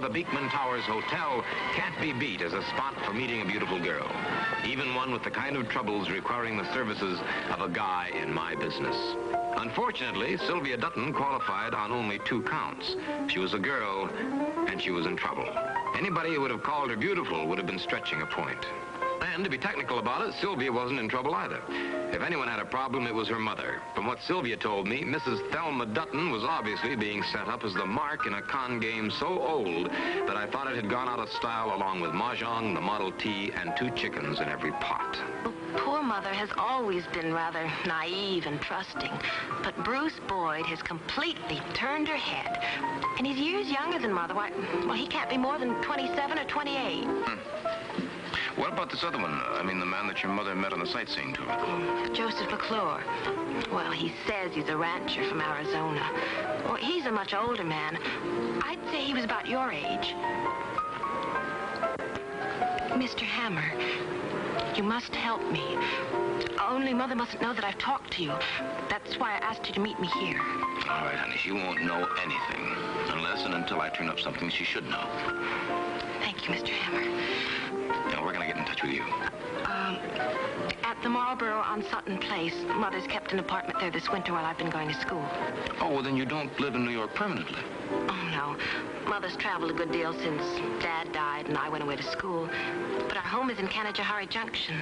the Beekman Towers Hotel can't be beat as a spot for meeting a beautiful girl, even one with the kind of troubles requiring the services of a guy in my business. Unfortunately, Sylvia Dutton qualified on only 2 counts. She was a girl, and she was in trouble. Anybody who would have called her beautiful would have been stretching a point. And to be technical about it, Sylvia wasn't in trouble either. If anyone had a problem, it was her mother. From what Sylvia told me, Mrs. Thelma Dutton was obviously being set up as the mark in a con game so old that I thought it had gone out of style along with Mahjong, the Model T, and 2 chickens in every pot. Well, poor Mother has always been rather naive and trusting. But Bruce Boyd has completely turned her head. And he's years younger than Mother. Why, well, he can't be more than 27 or 28. What about this other one? I mean, the man that your mother met on the sightseeing tour. Joseph McClure. Well, he says he's a rancher from Arizona. Well, he's a much older man. I'd say he was about your age. Mr. Hammer, you must help me. Only Mother mustn't know that I've talked to you. That's why I asked you to meet me here. All right, honey, she won't know anything. Unless and until I turn up something she should know. Thank you, Mr. Hammer. Now, we're going to get in touch with you. At the Marlboro on Sutton Place. Mother's kept an apartment there this winter while I've been going to school. Oh, well, then you don't live in New York permanently. Oh, no. Mother's traveled a good deal since Dad died and I went away to school. But our home is in Kanajahari Junction.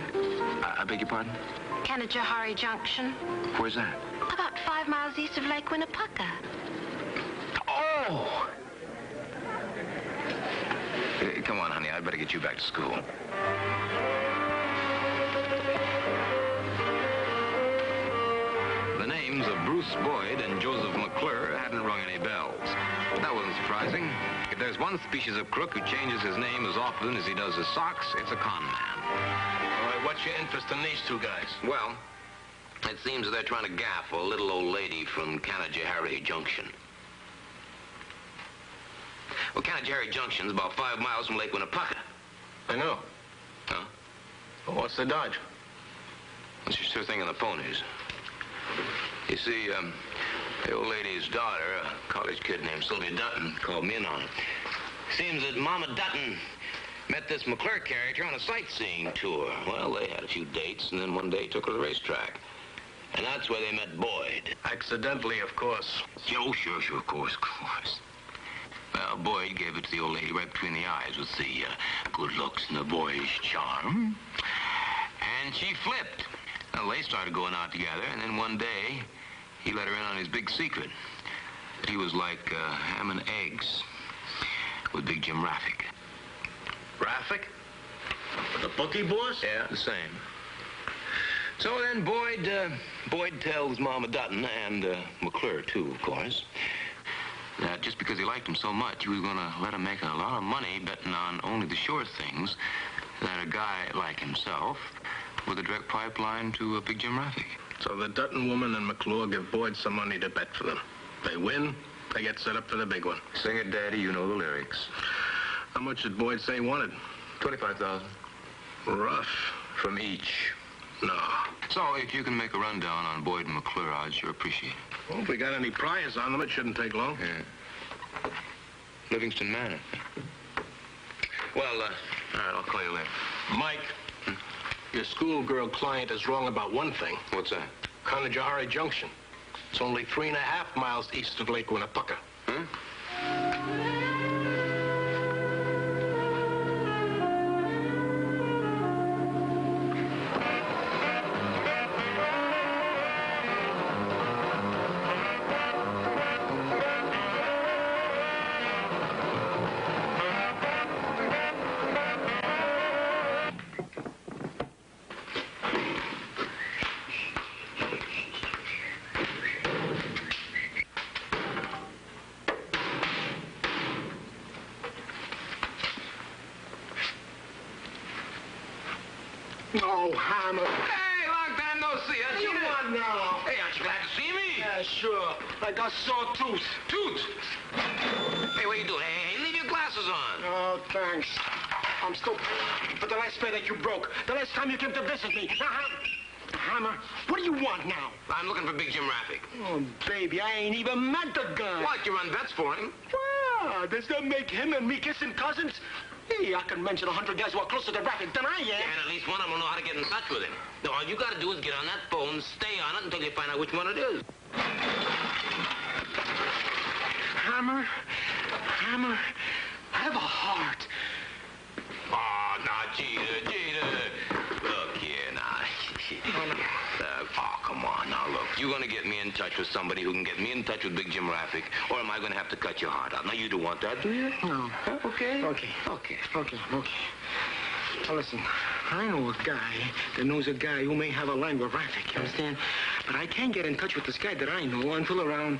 I beg your pardon? Kanajahari Junction. Where's that? About 5 miles east of Lake Winnepucca. Oh! Come on, honey. I'd better get you back to school. The names of Bruce Boyd and Joseph McClure hadn't rung any bells. That wasn't surprising. If there's one species of crook who changes his name as often as he does his socks, it's a con man. All right, what's your interest in these 2 guys? Well, it seems that they're trying to gaff a little old lady from Kanajahari Junction. Well, Kanajahari Junction's about 5 miles from Lake Winnepucca. I know. Huh? Well, what's the dodge? What's your sure thing on the ponies? You see, the old lady's daughter, a college kid named Sylvia Dutton, called me in on it. Seems that Mama Dutton met this McClure character on a sightseeing tour. Well, they had a few dates, and then one day took her to the racetrack. And that's where they met Boyd. Accidentally, of course. Oh, sure, of course. Well, Boyd gave it to the old lady right between the eyes with the good looks and the boyish charm. And she flipped. Well, they started going out together, and then one day, he let her in on his big secret. That he was like ham and eggs with Big Jim Raffick. Raffick? The bookie boss? Yeah, the same. So then Boyd tells Mama Dutton, and McClure, too, of course, that just because he liked him so much, he was going to let him make a lot of money betting on only the sure things that a guy like himself with a direct pipeline to Big Jim Raffick. So the Dutton woman and McClure give Boyd some money to bet for them. They win, they get set up for the big one. Sing it, Daddy, you know the lyrics. How much did Boyd say he wanted? $25,000. Rough. From each. No. So if you can make a rundown on Boyd and McClure, I'd sure appreciate it. Well, if we got any priors on them, it shouldn't take long. Yeah. Livingston Manor. Well, all right, I'll call you later. Mike, your schoolgirl client is wrong about one thing. What's that? Kanajahari Junction. It's only 3.5 miles east of Lake Winnepucca. Huh? Oh, Hammer. Hey, long time no see. What do you want now? Hey, aren't you glad to see me? Yeah, sure. I got sore tooth. Toots. Hey, what are you doing? Hey, leave your glasses on. Oh, thanks. I'm still paying for the last fare that you broke. The last time you came to visit me. Now, Hammer, what do you want now? I'm looking for Big Jim Raffick. Oh, baby, I ain't even met the guy. What, you run bets for him? Well, Ah, does that make him and me kissing cousins? Hey, I can mention 100 guys who are closer to Raffic than I am. And at least one of them will know how to get in touch with him. No, all you got to do is get on that phone, stay on it until you find out which one it is. Hammer, have a heart. Oh, now, Jeter. Look here, now. Come on, now, look. You going to get me in touch with somebody who can get me in touch with Big Jim Raffic, or am I going to have to cut your heart out? Now, you don't want that, do you? No. Huh? Okay. Okay. Now, listen, I know a guy that knows a guy who may have a line with Raffic, you understand? But I can't get in touch with this guy that I know until around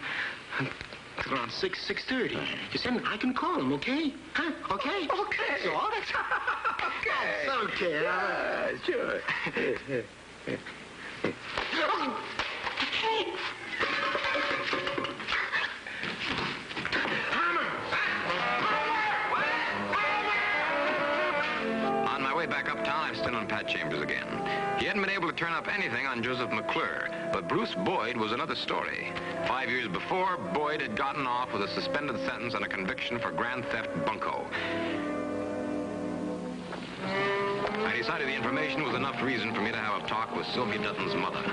6:30. You said I can call him, okay? Huh? Okay? Okay. So, that's... okay. Yeah, sure. On my way back uptown, I'm still on Pat Chambers again. He hadn't been able to turn up anything on Joseph McClure, but Bruce Boyd was another story. 5 years before, Boyd had gotten off with a suspended sentence and a conviction for grand theft bunco. I decided the information was enough reason for me to have a talk with Sylvia Dutton's mother.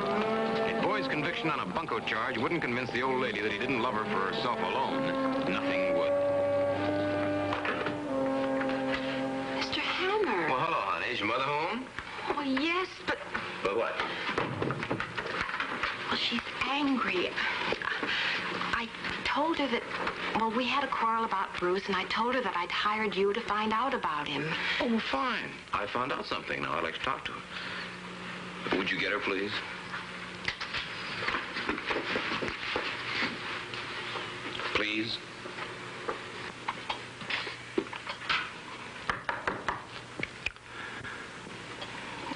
If Boyd's conviction on a bunco charge wouldn't convince the old lady that he didn't love her for herself alone, nothing would. Mr. Hammer. Well, hello, honey. Is your mother home? Oh, yes, but... But what? Well, she's angry. I told her that... Well, we had a quarrel about Bruce, and I told her that I'd hired you to find out about him. Oh, well, fine. I found out something. Now I'd like to talk to her. Would you get her, please? Please?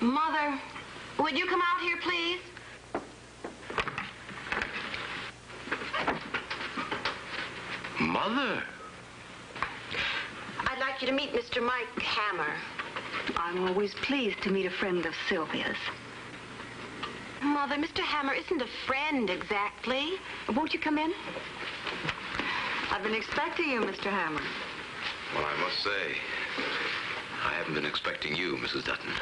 Mother, would you come out here, please? Mother? I'd like you to meet Mr. Mike Hammer. I'm always pleased to meet a friend of Sylvia's. Mother, Mr. Hammer isn't a friend exactly. Won't you come in? I've been expecting you, Mr. Hammer. Well, I must say, I haven't been expecting you, Mrs. Dutton.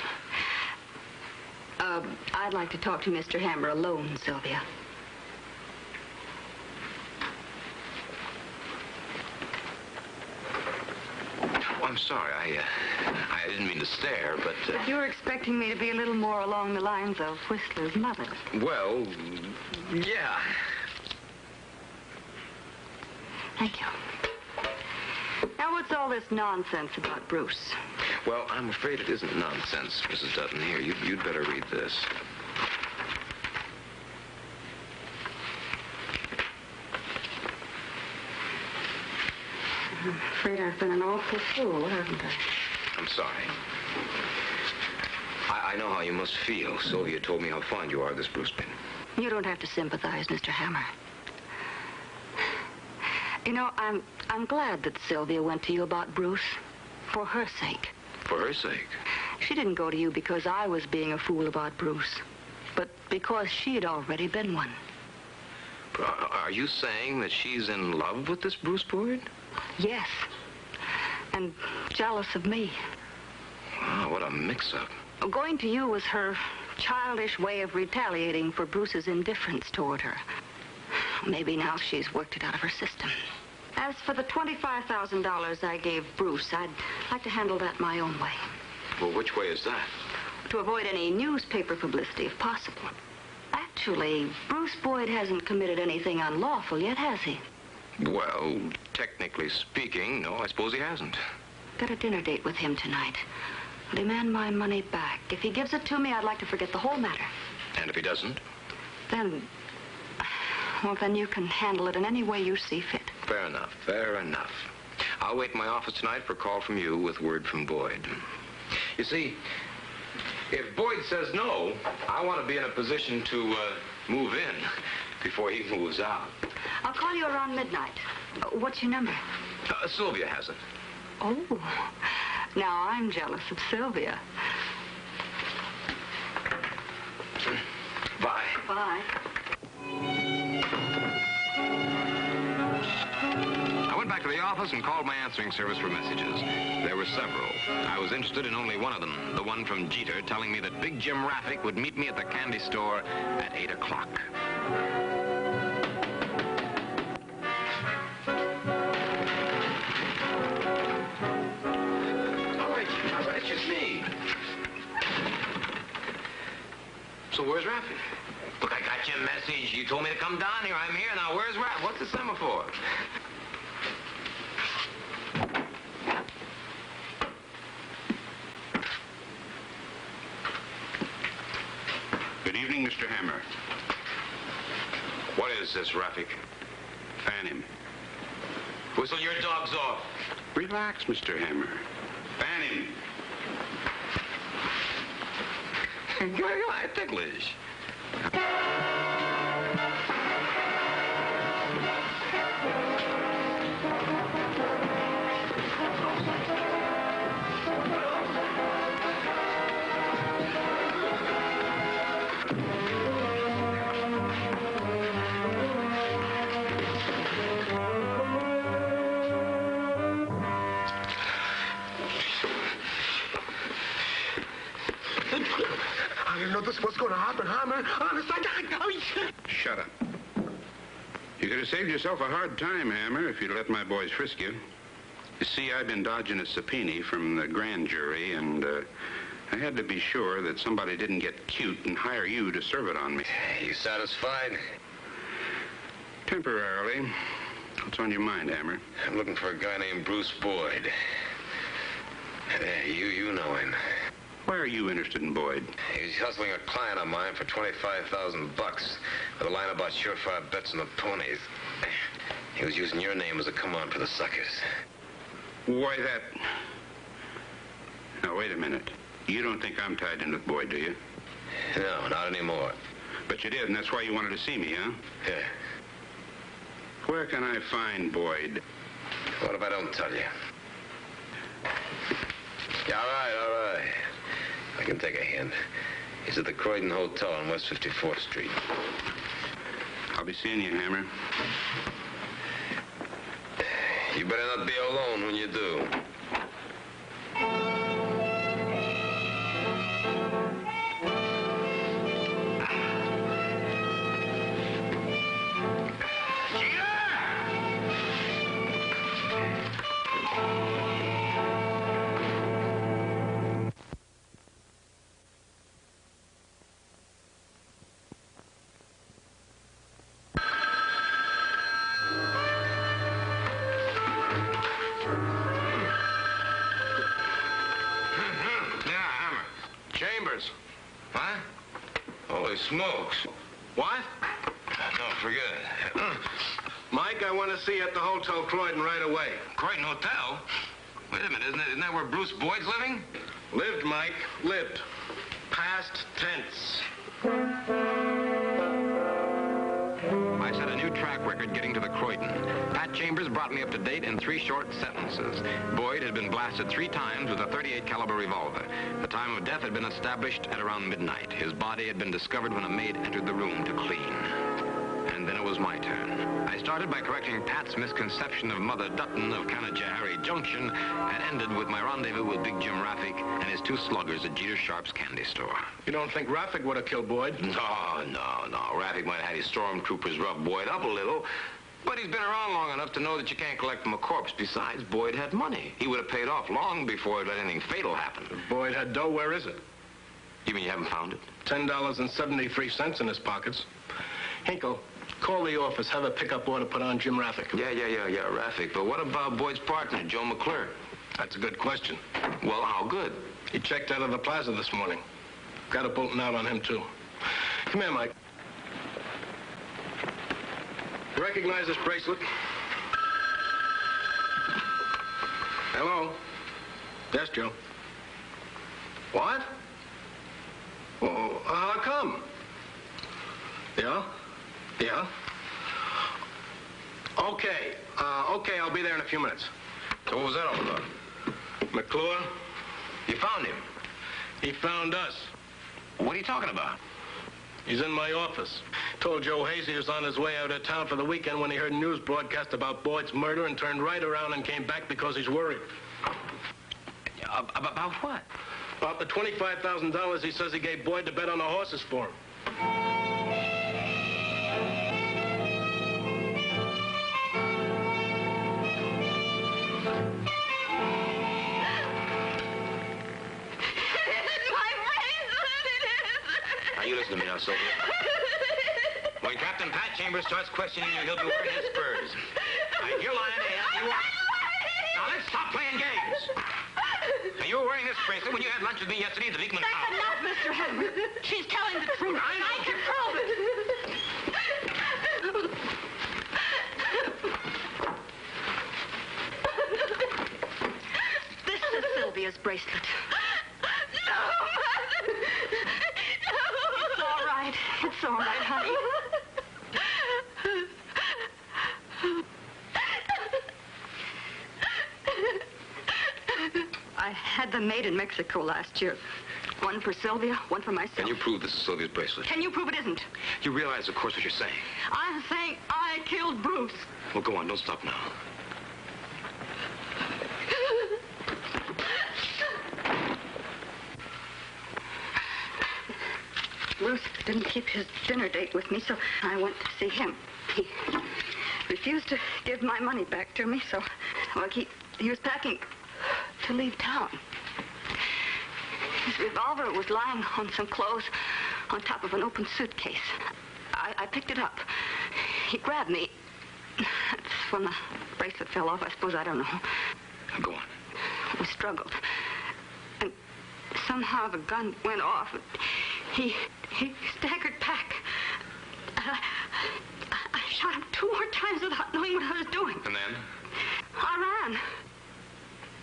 I'd like to talk to Mr. Hammer alone, Sylvia. Oh, I'm sorry. I didn't mean to stare, but... You were expecting me to be a little more along the lines of Whistler's mother. Well, yeah. Thank you. Now, what's all this nonsense about Bruce? Well, I'm afraid it isn't nonsense, Mrs. Dutton. Here, you'd better read this. I'm afraid I've been an awful fool, haven't I? I'm sorry. I know how you must feel. Sylvia told me how fond you are of this Bruce pin. You don't have to sympathize, Mr. Hammer. You know, I'm glad that Sylvia went to you about Bruce. For her sake. For her sake? She didn't go to you because I was being a fool about Bruce, but because she had already been one. Are you saying that she's in love with this Bruce Boyd? Yes. And jealous of me. Wow, what a mix-up. Going to you was her childish way of retaliating for Bruce's indifference toward her. Maybe now she's worked it out of her system. As for the $25,000 I gave Bruce, I'd like to handle that my own way. Well, which way is that? To avoid any newspaper publicity, if possible. Actually, Bruce Boyd hasn't committed anything unlawful yet, has he? Well, technically speaking, no, I suppose he hasn't. Got a dinner date with him tonight. I demand my money back. If he gives it to me, I'd like to forget the whole matter. And if he doesn't? Then you can handle it in any way you see fit. Fair enough, fair enough. I'll wait in my office tonight for a call from you with word from Boyd. You see, if Boyd says no, I want to be in a position to move in before he moves out. I'll call you around midnight. What's your number? Sylvia has it. Oh, now I'm jealous of Sylvia. Bye. Bye. I went back back to the office and called my answering service for messages. There were several. I was interested in only one of them, the one from Jeter telling me that Big Jim Raffick would meet me at the candy store at 8 o'clock. All right, it's just me. So where's Raffick? Look, I got your message. You told me to come down here. I'm here. Now, where's Raffick? What's the semaphore? Good evening, Mr. Hammer. What is this, Raffick? Fan him. Whistle your dogs off. Relax, Mr. Hammer. Fan him. You're ticklish. I didn't know this was going to happen, Hammer. Honest, Shut up. You could have saved yourself a hard time, Hammer, if you'd let my boys frisk you. You see, I've been dodging a subpoena from the grand jury, and I had to be sure that somebody didn't get cute and hire you to serve it on me. You satisfied? Temporarily. What's on your mind, Hammer? I'm looking for a guy named Bruce Boyd. You know him. Why are you interested in Boyd? He's hustling a client of mine for $25,000 with a line about surefire bets on the ponies. He was using your name as a come-on for the suckers. Why, that... Now, wait a minute. You don't think I'm tied in with Boyd, do you? No, not anymore. But you did, and that's why you wanted to see me, huh? Yeah. Where can I find Boyd? What if I don't tell you? Yeah, all right. I can take a hint. He's at the Croydon Hotel on West 54th Street. I'll be seeing you, Hammer. You better not be alone when you do. What? Holy smokes. What? No, forget it. Mike, I want to see you at the Hotel Croydon right away. Croydon Hotel? Wait a minute, isn't that where Bruce Boyd's living? Lived, Mike. Lived. Past tense. I set a new track record getting to the Croydon. Pat Chambers brought me up to date in 3 short sentences. Boyd had been blasted 3 times with a .38 caliber revolver. The time of death had been established at around midnight. His body had been discovered when a maid entered the room to clean. And then it was my turn. I started by correcting Pat's misconception of Mother Dutton of Canajahari Junction and ended with my rendezvous with Big Jim Raffick and his 2 sluggers at Jeter Sharp's candy store. You don't think Raffick would have killed Boyd? No. Raffick might have had his stormtroopers rub Boyd up a little, but he's been around long enough to know that you can't collect from a corpse. Besides, Boyd had money. He would have paid off long before anything fatal happened. If Boyd had dough, where is it? You mean you haven't found it? $10.73 in his pockets. Hinkle, call the office. Have a pickup order put on Jim Raffick. Yeah, Raffick. But what about Boyd's partner, Joe McClure? That's a good question. Well, how good? He checked out of the plaza this morning. Got a bulletin out on him, too. Come here, Mike. You recognize this bracelet? Hello? Yes, Joe. What? Oh, how come? Yeah? Okay. Okay, I'll be there in a few minutes. So what was that all about? McClure? You found him? He found us. What are you talking about? He's in my office. Told Joe Hayes he was on his way out of town for the weekend when he heard a news broadcast about Boyd's murder and turned right around and came back because he's worried. About what? About the $25,000 he says he gave Boyd to bet on the horses for him. Now, you listen to me now, Sylvia. When Captain Pat Chambers starts questioning you, he'll be wearing his spurs. Now, if you're lying to him, you are... Now, let's stop playing games. Now, you were wearing this bracelet when you had lunch with me yesterday at the Beekman House. That's enough, Mr. Hammer. She's telling the truth. I can prove it. This is Sylvia's bracelet. No, Mother. No. It's all right. It's all right, honey. I had them made in Mexico last year. One for Sylvia, one for myself. Can you prove this is Sylvia's bracelet? Can you prove it isn't? You realize, of course, what you're saying. I'm saying I killed Bruce. Well, go on. Don't stop now. Bruce didn't keep his dinner date with me, so I went to see him. He refused to give my money back to me, so well, he was packing to leave town. His revolver was lying on some clothes on top of an open suitcase. I picked it up. He grabbed me. That's when the bracelet fell off, I suppose. I don't know. Now, go on. We struggled. And somehow the gun went off. He staggered back. I shot him 2 more times without knowing what I was doing. And then? I ran.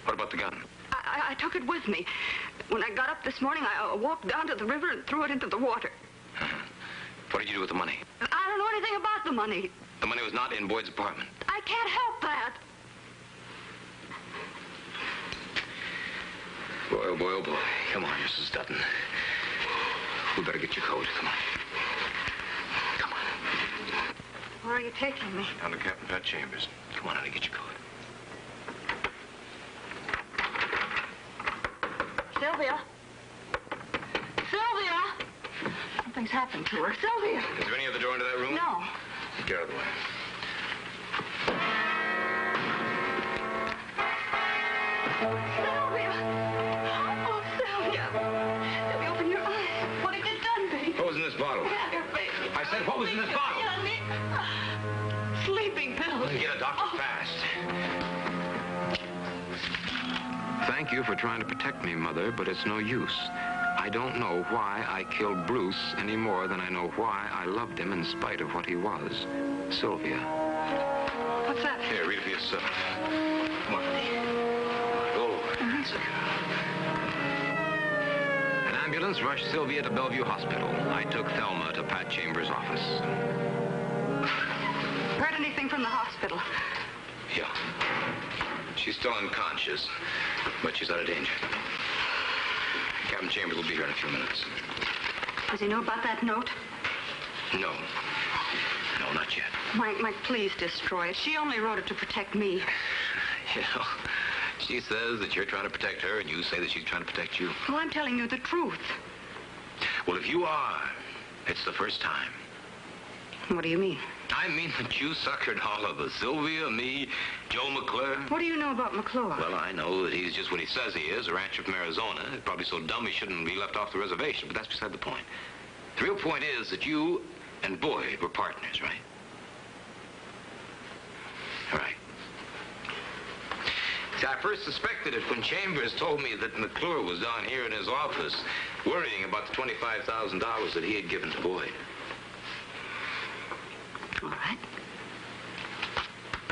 What about the gun? I took it with me. When I got up this morning, I walked down to the river and threw it into the water. What did you do with the money? I don't know anything about the money. The money was not in Boyd's apartment. I can't help that. Boy, oh boy, oh boy. Come on, Mrs. Dutton. We better get your coat. Come on. Come on. Where are you taking me? Down to Captain Pat Chambers. Come on, honey, get your coat. Sylvia. Sylvia! Something's happened to her. Sylvia! Is there any other door into that room? No. Get out of the way. Sylvia! Oh, Sylvia! Sylvia, open your eyes. What have you done, baby? What was in this bottle? Grab your face. I said, what was in this bottle? Sleeping pills. Get a doctor fast. Thank you for trying to protect me, Mother, but it's no use. I don't know why I killed Bruce any more than I know why I loved him in spite of what he was. Sylvia. What's that? Here, read it for yourself. Come on, honey. Go over. That's it. An ambulance rushed Sylvia to Bellevue Hospital. I took Thelma to Pat Chambers' office. Heard anything from the hospital? Yeah. She's still unconscious, but she's out of danger. Captain Chambers will be here in a few minutes. Does he know about that note? No. No, not yet. Mike, please destroy it. She only wrote it to protect me. You know, she says that you're trying to protect her, and you say that she's trying to protect you. Well, I'm telling you the truth. Well, if you are, it's the first time. What do you mean? I mean that you suckered all of us. Sylvia, me, Joe McClure. What do you know about McClure? Well, I know that he's just what he says he is, a rancher from Arizona. He's probably so dumb he shouldn't be left off the reservation, but that's beside the point. The real point is that you and Boyd were partners, right? All right. See, I first suspected it when Chambers told me that McClure was down here in his office worrying about the $25,000 that he had given to Boyd. All right.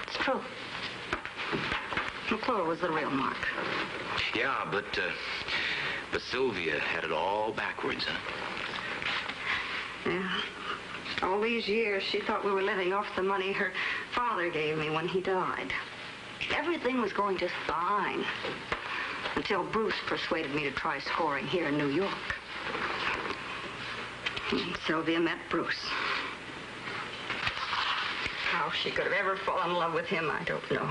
It's true. McClure was the real Mark. Yeah, but Sylvia had it all backwards, huh? Yeah. All these years, she thought we were living off the money her father gave me when he died. Everything was going just fine. Until Bruce persuaded me to try scoring here in New York. Sylvia met Bruce. How she could have ever fallen in love with him, I don't know.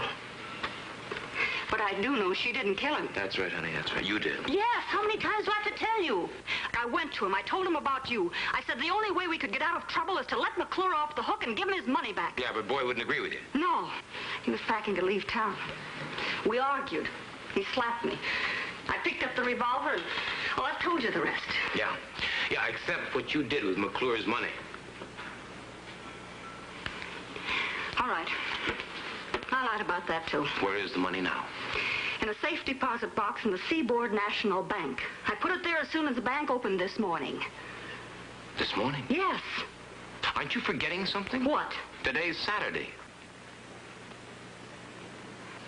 But I do know she didn't kill him. That's right, honey, that's right. You did. Yes, how many times do I have to tell you? I went to him. I told him about you. I said the only way we could get out of trouble is to let McClure off the hook and give him his money back. Yeah, but Boyd wouldn't agree with you. No. He was packing to leave town. We argued. He slapped me. I picked up the revolver and, well, I've told you the rest. Yeah, except what you did with McClure's money. All right. I lied about that, too. Where is the money now? In a safe deposit box in the Seaboard National Bank. I put it there as soon as the bank opened this morning. This morning? Yes. Aren't you forgetting something? What? Today's Saturday.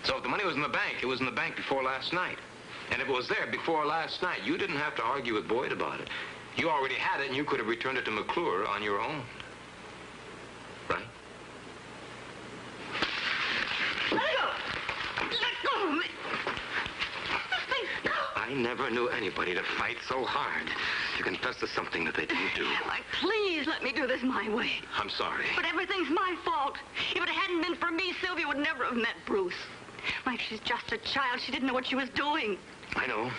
So if the money was in the bank, it was in the bank before last night. And if it was there before last night, you didn't have to argue with Boyd about it. You already had it, and you could have returned it to McClure on your own. Right? Let go! Let go of me! I never knew anybody to fight so hard to confess to something that they didn't do. Like, please let me do this my way. I'm sorry. But everything's my fault. If it hadn't been for me, Sylvia would never have met Bruce. Like, she's just a child. She didn't know what she was doing. I know.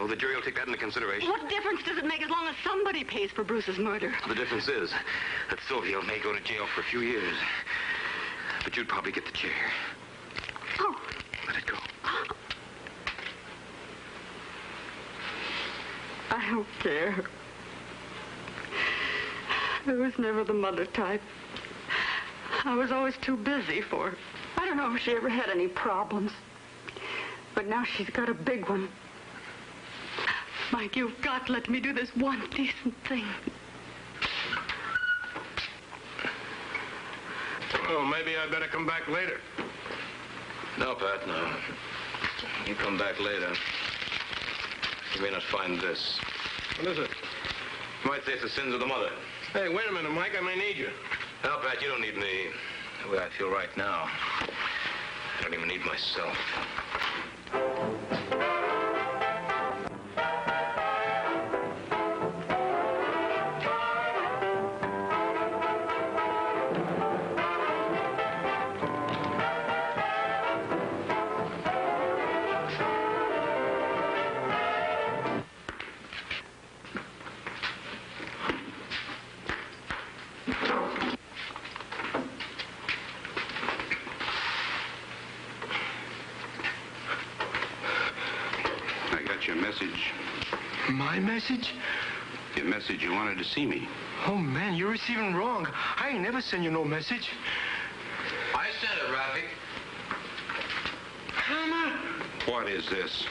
The jury will take that into consideration. What difference does it make as long as somebody pays for Bruce's murder? The difference is that Sylvia may go to jail for a few years. But you'd probably get the chair. Oh. Let it go. I don't care. I was never the mother type. I was always too busy for her. I don't know if she ever had any problems. But now she's got a big one. Mike, you've got to let me do this one decent thing. Oh, maybe I better come back later. No, Pat, no. You come back later. You may not find this. What is it? You might say it's the sins of the mother. Hey, wait a minute, Mike. I may need you. No, Pat, you don't need me. The way I feel right now, I don't even need myself. Your message. My message? Your message you wanted to see me. Oh, man, you're receiving wrong. I ain't never sent you no message. I sent it, Rafi. Hannah? What is this?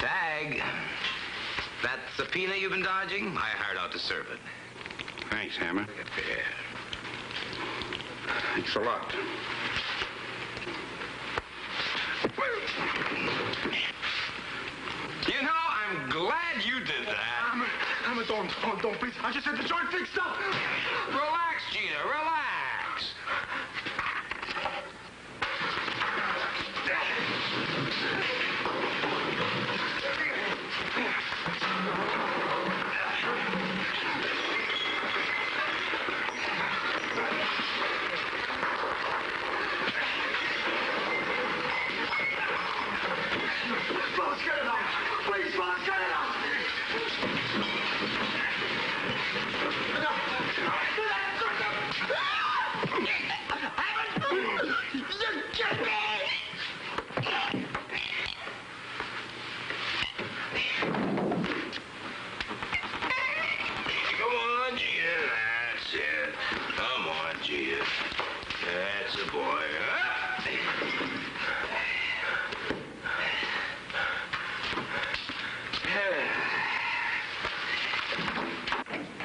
Tag. That subpoena you've been dodging, I hired out to serve it. Thanks, Hammer. Yeah. Thanks a lot. You know, I'm glad you did that. Hammer, don't, please. I just had the joint fixed up. Relax, Gina, relax. Boss, get it out. Please, boss, get it out. Come on, Gina, that's it. Come on, Gina. That's a boy, huh?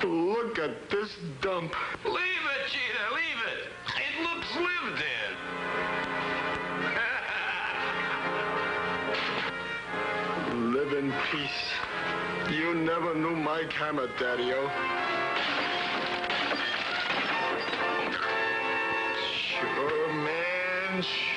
Look at this dump. Leave it, Gina, leave it. It looks lived in. Live in peace. You never knew Mike Hammer, Daddy-o. Sure, man, sure.